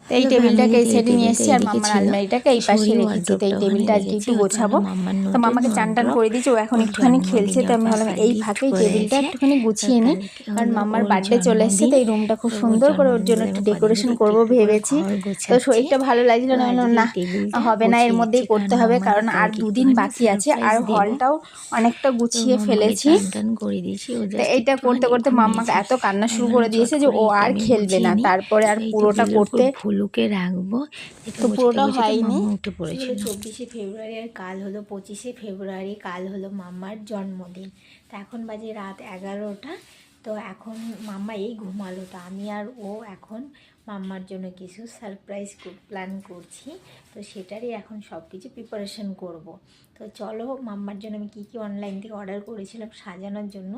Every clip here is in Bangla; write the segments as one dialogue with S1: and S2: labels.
S1: তো এই টেবিলটাকে এই সাইডে নিয়ে এসেছি আর মাম্মার আলমারিটাকে এই পাশে রেখেছি। তো এই টেবিলটা আজকে একটু গোছাবো। তো মাম্মাকে চান টান করে দিয়েছি, ও এখন একটুখানি খেলছে। তো আমি ভাবলাম এই ফাঁকে এই টেবিলটা একটুখানি গুছিয়ে নিই, কারণ মাম্মার বার্থডে চলে এসছে। তো এই রুমটা খুব সুন্দর করে ওর জন্য একটু ডেকোরেশন করবো ভেবেছি। তো শরীরটা ভালো লাগছিল না, না হবে না, এর মধ্যেই করতে হবে, কারণ আর দুদিন বাকি আছে। আর হলটাও অনেকটা গুছিয়ে ফেলেছি। তো এইটা করতে করতে মাম্মাকে এত কান্না শুরু করে দিয়েছে যে ও আর খেলবে না। তারপরে আর পুরোটা করতে
S2: ভুলুকে রাখবো,
S1: তো পুরোটা হয়নি।
S2: উঠে পড়েছিল 24শে ফেব্রুয়ারি আর কাল হলো 25শে ফেব্রুয়ারি। কাল হলো মাম্মার জন্মদিন। তো এখন বাজে রাত 11টা। তো এখন মাম্মা এই ঘুমালো। তো আমি আর ও এখন মাম্মার জন্য কিছু সারপ্রাইজ প্ল্যান করছি। তো সেটারই এখন সব কিছু প্রিপারেশন করব। তো চলো মাম্মার জন্য আমি কী কী অনলাইন থেকে অর্ডার করেছিলাম সাজানোর জন্য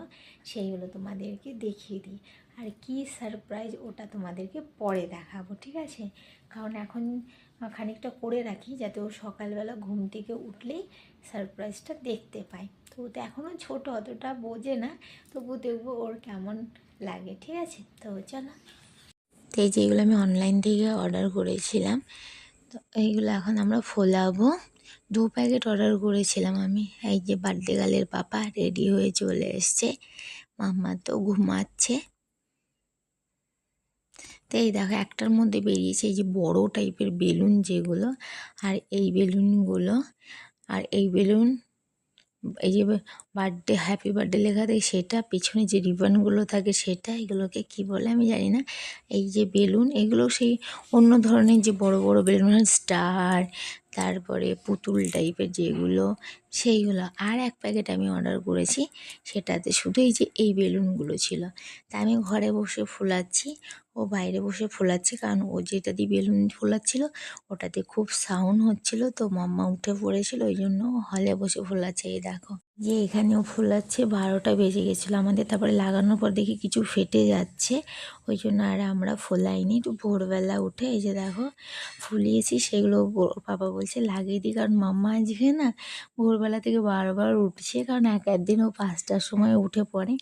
S2: সেইগুলো তোমাদেরকে দেখিয়ে দিই। আর কি সারপ্রাইজ ওটা তোমাদেরকে পরে দেখাবো, ঠিক আছে? কারণ এখন খানিকটা করে রাখি যাতে ও সকালবেলা ঘুম থেকে উঠলেই সারপ্রাইজটা দেখতে পায়। তো ও তো এখনও ছোটো, অতটা বোঝে না, তবু দেখবো ওর কেমন লাগে, ঠিক আছে? তো চলো।
S1: তো এই যেগুলো আমি অনলাইন থেকে অর্ডার করেছিলাম, তো এইগুলো এখন আমরা ফোলাবো। 2 প্যাকেট অর্ডার করেছিলাম আমি। এই যে বার্থডে গার্লের পাপা রেডি হয়ে চলে এসছে, মাম্মা তো ঘুমাচ্ছে। তো এই দেখো একটার মধ্যে বেরিয়েছে এই যে বড় টাইপের বেলুন যেগুলো, আর এই বেলুনগুলো, আর এই বেলুন এই যে বার্থডে হ্যাপি বার্থডে লেখা থাকে সেটা, পিছনে যে রিবনগুলো থাকে সেটা, এগুলোকে কি বলে আমি জানি না। এই যে বেলুন, এগুলো সেই অন্য ধরনের যে বড় বড় বেলুন, স্টার, তারপরে পুতুল টাইপের যেগুলো, সেইগুলো। আর এক প্যাকেট আমি অর্ডার করেছি, সেটাতে শুধু এই যে এই বেলুনগুলো ছিল। তা আমি ঘরে বসে ফোলাচ্ছি, ও বাইরে বসে ফোলাচ্ছে, কারণ ও যেটা দিয়ে বেলুন ফোলাচ্ছিল ওটাতে খুব সাউন্ড হচ্ছিল। তো মাম্মা উঠে পড়েছিল, ওই জন্য হলে বসে ফোলাচ্ছে। এই দেখো যে এখানেও ফোলাচ্ছে। 12টা বেজে গেছিলো আমাদের। তারপরে লাগানোর পর দেখি কিছু ফেটে যাচ্ছে, ওই জন্য আর আমরা ফোলাইনি। একটু ভোরবেলা উঠে এই যে দেখো ফুলিয়েছি, সেগুলো পাপা বলছে লাগিয়ে দিই, কারণ মাম্মা আজকে না ভোরবেলা থেকে বারবার উঠছে, কারণ এক একদিন ও 5টার সময় উঠে পড়ে।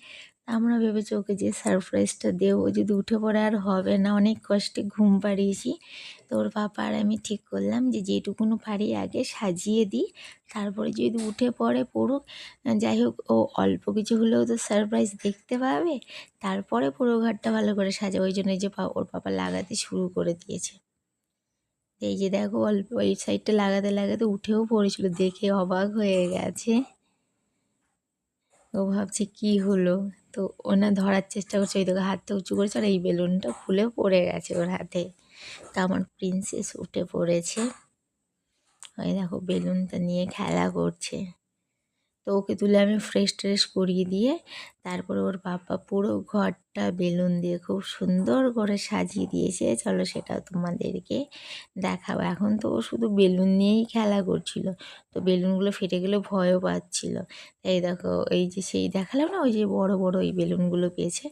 S1: আমরা ভেবেছি ওকে যে সারপ্রাইজটা দেবো, যদি উঠে পড়ে আর হবে না, অনেক কষ্টে ঘুম পাড়িয়েছি। তো ওর পাপা আর আমি ঠিক করলাম যে যেটুকুনো পারি আগে সাজিয়ে দিই, তারপরে যদি উঠে পড়ে পড়ুক, যাই হোক ও অল্প কিছু হলেও তো সারপ্রাইজ দেখতে পাবে, তারপরে পুরো ঘরটা ভালো করে সাজাবো। ওই জন্য যে ওর পাপা লাগাতে শুরু করে দিয়েছে। এই যে দেখো অল্প ওই সাইডটা লাগাতে লাগাতে উঠেও পড়েছিল, দেখে অবাক হয়ে গেছে। ও ভাবছে কি হলো, তো ওনা ধরার চেষ্টা করছে, ওই দেখো হাতটা উঁচু করেছে, আর এই বেলুনটা খুলে পড়ে গেছে ওর হাতে। তা আমার প্রিন্সেস উঠে পড়েছে, ওই দেখো বেলুনটা নিয়ে খেলা করছে। তো ওকে তুলে আমি ফ্রেশ ট্রেশ করিয়ে দিয়ে তারপরে ওর পাপা পুরো ঘরটা বেলুন দিয়ে খুব সুন্দর করে সাজিয়ে দিয়েছে। চলো সেটাও তোমাদেরকে দেখাবো। এখন তো ও শুধু বেলুন নিয়েই খেলা করছিল, তো বেলুনগুলো ফেটে গেলে ভয়ও পাচ্ছিল। এই দেখো এই যে সেই দেখালাম না, ওই যে বড় বড় ওই বেলুনগুলো পেয়েছে।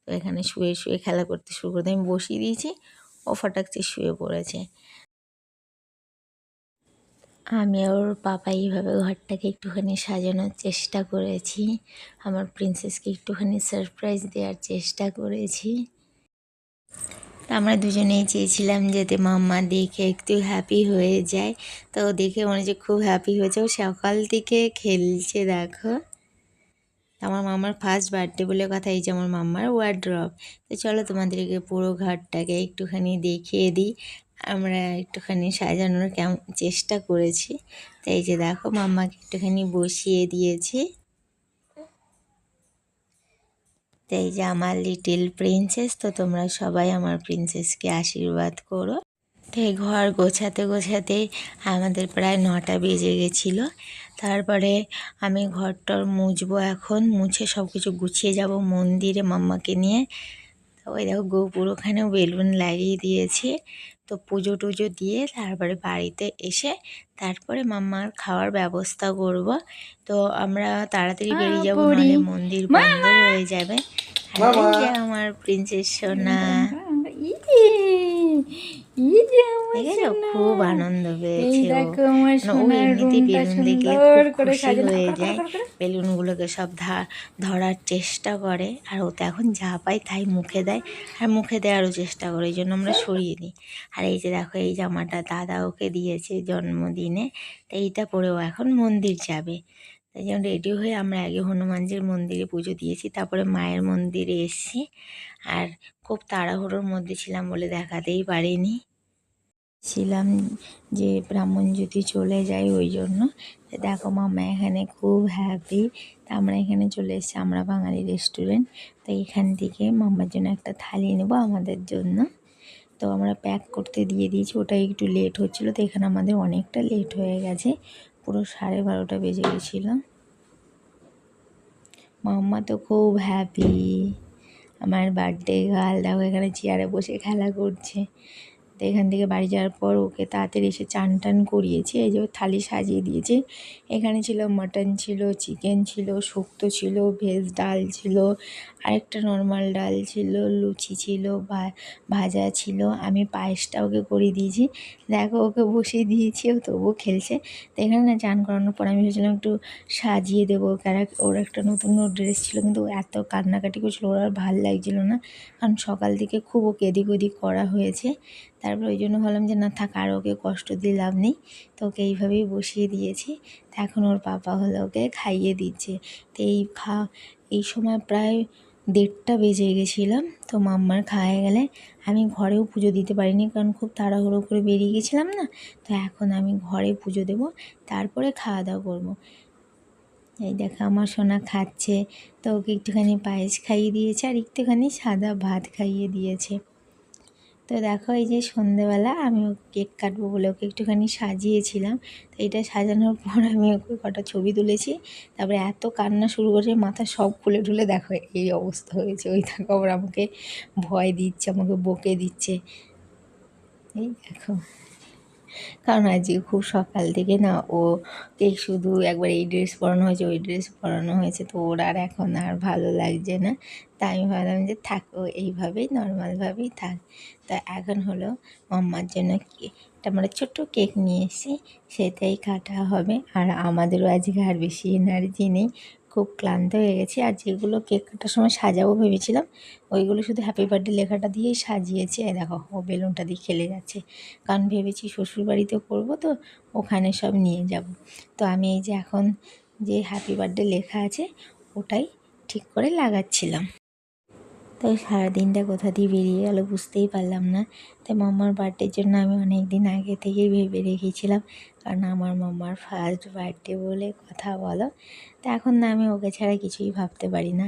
S1: তো এখানে শুয়ে শুয়ে খেলা করতে শুরু করতে আমি বসিয়ে দিয়েছি, ও ফটাকছে শুয়ে পড়েছে। আমি ওর পাপা এইভাবে ঘরটাকে একটুখানি সাজানোর চেষ্টা করেছি, আমার প্রিন্সেসকে একটুখানি সারপ্রাইজ দেওয়ার চেষ্টা করেছি। আমরা দুজনেই চেয়েছিলাম যাতে মাম্মা দেখে একটু হ্যাপি হয়ে যায়। তো ও দেখে মনে হচ্ছে খুব হ্যাপি হয়েছে, ও সকাল থেকে খেলছে। দেখো আমার মাম্মার ফার্স্ট বার্থডে বলে কথা, এই যে আমার মাম্মার ওয়ার্ড্রব। তো চলো তোমাদেরকে পুরো ঘরটাকে একটুখানি দেখিয়ে দিই। আমরা একটুখানি সাজানোর কেমন চেষ্টা করেছি। তো এই যে দেখো মাম্মাকে একটুখানি বসিয়ে দিয়েছি। তো এই যে আমার লিটিল প্রিন্সেস, তো তোমরা সবাই আমার প্রিন্সেসকে আশীর্বাদ করো। তো এই ঘর গোছাতে গোছাতে আমাদের প্রায় 9টা বেজে গেছিলো। তারপরে আমি ঘরটর মুছবো, এখন মুছে সব কিছু গুছিয়ে যাব মন্দিরে মাম্মাকে নিয়ে। তো ওই দেখো গোপুর ওখানেও বেলুন লাগিয়ে দিয়েছি। তো পুজো টুজো দিয়ে তারপরে বাড়িতে এসে তারপরে মাম্মার খাওয়ার ব্যবস্থা করব। তো আমরা তাড়াতাড়ি বেরিয়ে যাবো, নাহলে মন্দির বন্ধ হয়ে যাবে। আর এই যে আমার প্রিন্সেস সোনা, দেখেছো খুব আনন্দ
S2: এই
S1: পেয়েছে ও।
S2: দেখো আমার
S1: মানে ও
S2: সোনার
S1: এমনিতেই
S2: রুমটা
S1: বেলুন দেখলে
S2: সুন্দর
S1: খুব
S2: করে
S1: খুশি
S2: সাজানো
S1: হয়ে
S2: কর কর
S1: যায়,
S2: কর করে।
S1: বেলুনগুলোকে সব ধরার চেষ্টা করে, আর ও তো এখন যা পায় তাই মুখে দেয়, আর মুখে দেওয়ারও চেষ্টা করে, এই জন্য আমরা সরিয়ে দিই। আর এই যে দেখো এই জামাটা দাদা ওকে দিয়েছে জন্মদিনে, তো এইটা পরে ও এখন মন্দির যাবে। তাই জন্য রেডি হয়ে আমরা আগে হনুমানজির মন্দিরে পুজো দিয়েছি, তারপরে মায়ের মন্দিরে এসেছি। আর খুব তাড়াহুড়োর মধ্যে ছিলাম বলে দেখাতেই পারিনি, ছিলাম যে ব্রাহ্মণ যদি চলে যায় ওই জন্য। তো দেখো মামা এখানে খুব হ্যাপি। তা আমরা এখানে চলে এসেছি, আমরা বাঙালি রেস্টুরেন্ট, তো এখান থেকে মাম্মার জন্য একটা থালি নেব আমাদের জন্য। তো আমরা প্যাক করতে দিয়ে দিয়েছি, ওটা একটু লেট হচ্ছিলো, তো এখানে আমাদের অনেকটা লেট হয়ে গেছে, পুরো 12:30 বেজে গেছিলো। মাম্মা তো খুব হ্যাপি, আমার বার্থডে গার্ল দেখো এখানে চেয়ারে বসে খেলা করছে। তো এখান থেকে বাড়ি যাওয়ার পর ওকে তাড়াতাড়ি এসে চান টান করিয়েছি, এই যে থালি সাজিয়ে দিয়েছে। এখানে ছিল মাটন, ছিল চিকেন, ছিল শুক্তো, ছিল ভেজ ডাল, ছিল আরেকটা নর্মাল ডাল, ছিল লুচি, ছিল ভাজা ছিল। আমি পায়েসটা ওকে করে দিয়েছি, দেখো ওকে বসিয়ে দিয়েছি, ও তবুও খেলছে। তো এখানে না চান করানোর পর আমি ভেবেছিলাম একটু সাজিয়ে দেবো, ওর একটা নতুন ড্রেস ছিল, কিন্তু ও এত কান্নাকাটি করছিলো, ওর আর ভাল লাগছিলো না, কারণ সকাল থেকে খুব ওকে এদিক ওদিক করা হয়েছে। তারপর ওই জন্য ভাবলাম যে না থাক, আর ওকে কষ্ট দিয়ে লাভ নেই, তো ওকে এইভাবেই বসিয়ে দিয়েছি। তা এখন ওর পাপা হলো ওকে খাইয়ে দিচ্ছে। তো এই সময় প্রায় 1:30 বেজে গেছিলাম। তো মাম্মার খাওয়া গেলে আমি ঘরেও পুজো দিতে পারিনি, কারণ খুব তাড়াহুড়ো করে বেরিয়ে গেছিলাম না। তো এখন আমি ঘরে পুজো দেবো, তারপরে খাওয়া দাওয়া করবো। এই দেখো আমার সোনা খাচ্ছে, তো ওকে একটুখানি পায়েস খাইয়ে দিয়েছে আর একটুখানি সাদা ভাত খাইয়ে দিয়েছে। তো দেখো এই যে সন্ধেবেলা আমি ওকে কেক কাটবো বলে ওকে একটুখানি সাজিয়েছিলাম, তো এটা সাজানোর পর আমি ওকে কটা ছবি তুলেছি। তারপরে এত কান্না শুরু করেছে, মাথা সব খুলে ঠুলে দেখো এই অবস্থা হয়েছে। ওই দেখো আবার আমাকে ভয় দিচ্ছে, আমাকে বকে দিচ্ছে, এই দেখো। কারণ আজকে খুব সকাল থেকে না ওকে শুধু একবার এই ড্রেস পরানো হয়েছে, ওই ড্রেস পরানো হয়েছে, তো ওর আর এখন আর ভালো লাগছে না। তাই আমি ভাবলাম যে থাক, ও এইভাবেই নর্মালভাবেই থাক। তা এখন হলো মাম্মার জন্য একটা আমরা ছোট্ট কেক নিয়ে এসেছি, সেটাই কাটা হবে। আর আমাদেরও আজকে আর বেশি এনার্জি নেই, খুব ক্লান্ত হয়ে গেছি। আর যেগুলো কেক কাটার সময় সাজাবো ভেবেছিলাম, ওইগুলো শুধু হ্যাপি বার্থডে লেখাটা দিয়েই সাজিয়েছি। এই দেখো ও বেলুনটা দিয়ে খেলে যাচ্ছে, কারণ ভেবেছি শ্বশুরবাড়িতে করবো, তো ওখানে সব নিয়ে যাব। তো আমি এই যে এখন যে হ্যাপি বার্থডে লেখা আছে ওটাই ঠিক করে লাগাচ্ছিলাম। তাই সারাদিনটা কোথা দিয়ে বেরিয়ে গেল বুঝতেই পারলাম না। তাই মাম্মার বার্থডের জন্য আমি অনেক দিন আগে থেকেই ভেবে রেখেছিলাম, কারণ আমার মাম্মার ফার্স্ট বার্থডে বলে কথা বলো। তা এখন না আমি ওকে ছাড়া কিছুই ভাবতে পারি না,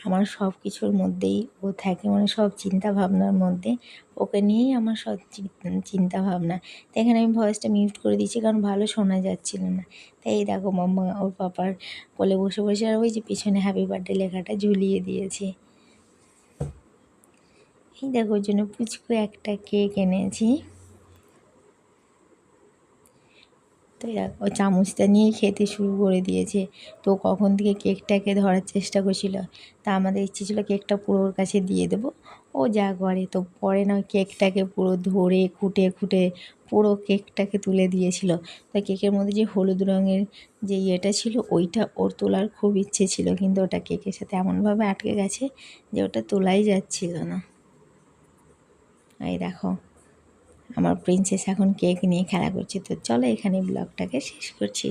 S1: আমার সব কিছুর মধ্যেই ও থাকে, মানে সব চিন্তা ভাবনার মধ্যে ওকে নিয়েই আমার সব চিন্তা ভাবনা। তো এখানে আমি ভয়েসটা মিউট করে দিয়েছি, কারণ ভালো শোনা যাচ্ছিল না। তাই এই দেখো মাম্মা ওর পাপার কোলে বসে বসে, আর ওই যে পিছনে হ্যাপি বার্থডে লেখাটা ঝুলিয়ে দিয়েছে। এই দেখো ওর জন্য পুচকু একটা কেক এনেছি। তো ও চামচটা নিয়েই খেতে শুরু করে দিয়েছে। তো কখন থেকে কেকটাকে ধরার চেষ্টা করছিল, তা আমাদের ইচ্ছে ছিল কেকটা পুরো ওর কাছে দিয়ে দেবো, ও যা করে। তো পরে না কেকটাকে পুরো ধরে খুঁটে খুঁটে পুরো কেকটাকে তুলে দিয়েছিল। তো কেকের মধ্যে যে হলুদ রঙের যে ইয়েটা ছিল ওইটা ওর তোলার খুব ইচ্ছে ছিল, কিন্তু ওটা কেকের সাথে এমনভাবে আটকে গেছে যে ওটা তোলাই যাচ্ছিল না। এই দেখো আমার প্রিন্সেস এখন কেক নিয়ে খেলা করছে। তো চলো এখানে ব্লগটাকে শেষ করছি।